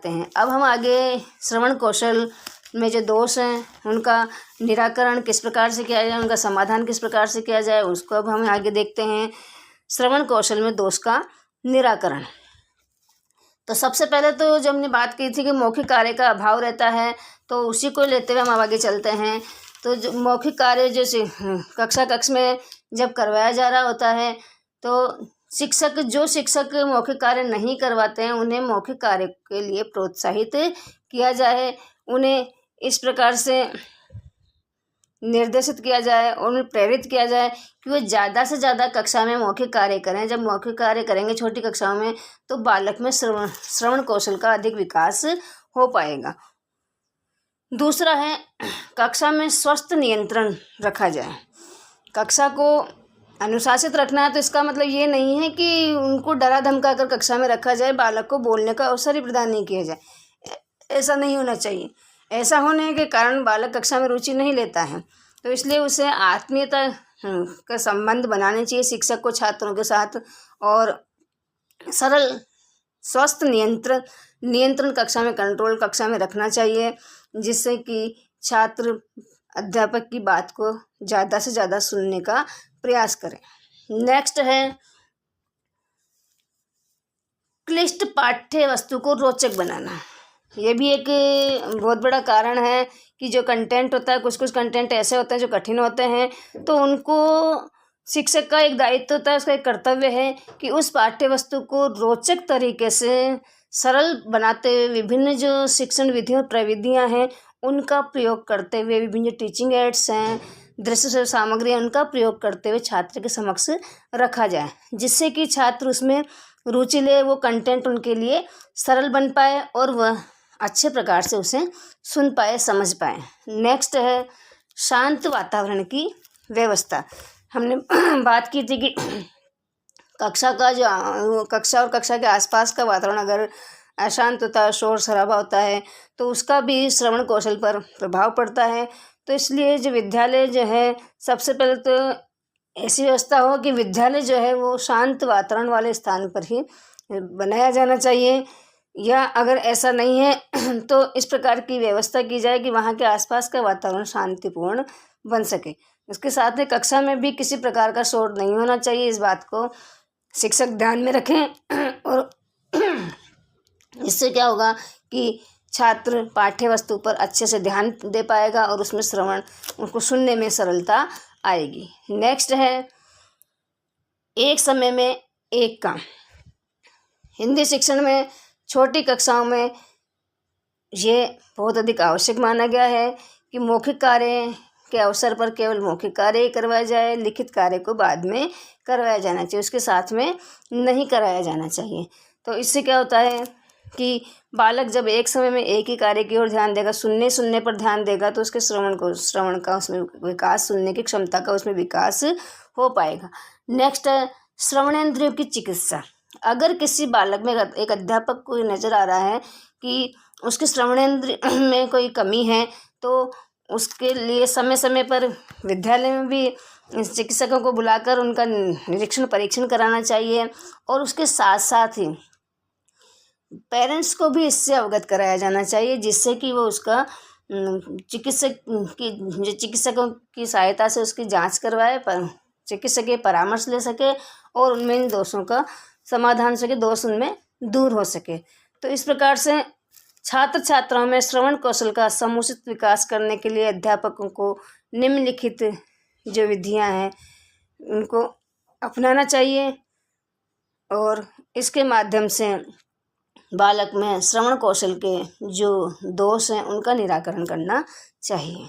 करते हैं। अब हम आगे श्रवण कौशल में जो दोष हैं उनका निराकरण किस प्रकार से किया जाए, उनका समाधान किस प्रकार से किया जाए, उसको अब हम आगे देखते हैं। श्रवण कौशल में दोष का निराकरण। तो सबसे पहले तो जब हमने बात की थी कि मौखिक कार्य का अभाव रहता है, तो उसी को लेते हुए हम आगे चलते हैं। तो जो मौखिक कार्य जैसे कक्ष में जब करवाया जा रहा होता है, तो जो शिक्षक मौखिक कार्य नहीं करवाते हैं उन्हें मौखिक कार्य के लिए प्रोत्साहित किया जाए, उन्हें इस प्रकार से निर्देशित किया जाए और उन्हें प्रेरित किया जाए कि वे ज़्यादा से ज़्यादा कक्षा में मौखिक कार्य करें। जब मौखिक कार्य करेंगे छोटी कक्षाओं में, तो बालक में श्रवण कौशल का अधिक विकास हो पाएगा। दूसरा है, कक्षा में स्वस्थ नियंत्रण रखा जाए। कक्षा को अनुशासित रखना है, तो इसका मतलब ये नहीं है कि उनको डरा धमका कर कक्षा में रखा जाए, बालक को बोलने का अवसर ही प्रदान नहीं किया जाए। ऐसा नहीं होना चाहिए। ऐसा होने के कारण बालक कक्षा में रुचि नहीं लेता है, तो इसलिए उसे आत्मीयता का संबंध बनाने चाहिए शिक्षक को छात्रों के साथ, और सरल स्वस्थ नियंत्रण कक्षा में, कंट्रोल कक्षा में रखना चाहिए, जिससे कि छात्र अध्यापक की बात को ज़्यादा से ज़्यादा सुनने का प्रयास करें। नेक्स्ट है, क्लिष्ट पाठ्य वस्तु को रोचक बनाना। ये भी एक बहुत बड़ा कारण है कि जो कंटेंट होता है, कुछ कंटेंट ऐसे होते हैं जो कठिन होते हैं, तो उनको शिक्षक का एक दायित्व होता है, उसका एक कर्तव्य है कि उस पाठ्य वस्तु को रोचक तरीके से सरल बनाते हुए विभिन्न जो शिक्षण विधियों और प्रविधियाँ हैं उनका प्रयोग करते हुए, विभिन्न जो टीचिंग एड्स हैं, दृश्य सामग्री है, उनका प्रयोग करते हुए छात्र के समक्ष रखा जाए, जिससे कि छात्र उसमें रुचि ले, वो कंटेंट उनके लिए सरल बन पाए और वह अच्छे प्रकार से उसे सुन पाए, समझ पाए। नेक्स्ट है, शांत वातावरण की व्यवस्था। हमने बात की थी कि कक्षा और कक्षा के आसपास का वातावरण अगर अशांत होता है, शोर शराबा होता है, तो उसका भी श्रवण कौशल पर प्रभाव पड़ता है। तो इसलिए जो विद्यालय जो है, सबसे पहले तो ऐसी व्यवस्था हो कि विद्यालय जो है वो शांत वातावरण वाले स्थान पर ही बनाया जाना चाहिए, या अगर ऐसा नहीं है तो इस प्रकार की व्यवस्था की जाए कि वहाँ के आसपास का वातावरण शांतिपूर्ण बन सके। उसके साथ में कक्षा में भी किसी प्रकार का शोर नहीं होना चाहिए, इस बात को शिक्षक ध्यान में रखें, और इससे क्या होगा कि छात्र पाठ्य वस्तु पर अच्छे से ध्यान दे पाएगा और उसमें श्रवण, उनको सुनने में सरलता आएगी। नेक्स्ट है, एक समय में एक काम। हिंदी शिक्षण में छोटी कक्षाओं में ये बहुत अधिक आवश्यक माना गया है कि मौखिक कार्य के अवसर पर केवल मौखिक कार्य ही करवाया जाए, लिखित कार्य को बाद में करवाया जाना चाहिए, उसके साथ में नहीं कराया जाना चाहिए। तो इससे क्या होता है कि बालक जब एक समय में एक ही कार्य की ओर ध्यान देगा, सुनने पर ध्यान देगा, तो उसके श्रवण का उसमें विकास, सुनने की क्षमता का उसमें विकास हो पाएगा। नेक्स्ट है, श्रवणेंद्रियों की चिकित्सा। अगर किसी बालक में एक अध्यापक को नज़र आ रहा है कि उसके श्रवणेंद्रिय में कोई कमी है, तो उसके लिए समय समय पर विद्यालय में भी चिकित्सकों को बुलाकर उनका निरीक्षण परीक्षण कराना चाहिए, और उसके साथ साथ ही पेरेंट्स को भी इससे अवगत कराया जाना चाहिए, जिससे कि वो उसका चिकित्सकों की सहायता से उसकी जांच करवाए, पर चिकित्सकीय परामर्श ले सके और उनमें इन दोषों का समाधान हो सके, दोष उनमें दूर हो सके। तो इस प्रकार से छात्र छात्राओं में श्रवण कौशल का समुचित विकास करने के लिए अध्यापकों को निम्नलिखित जो विधियां हैं उनको अपनाना चाहिए, और इसके माध्यम से बालक में श्रवण कौशल के जो दोष हैं उनका निराकरण करना चाहिए।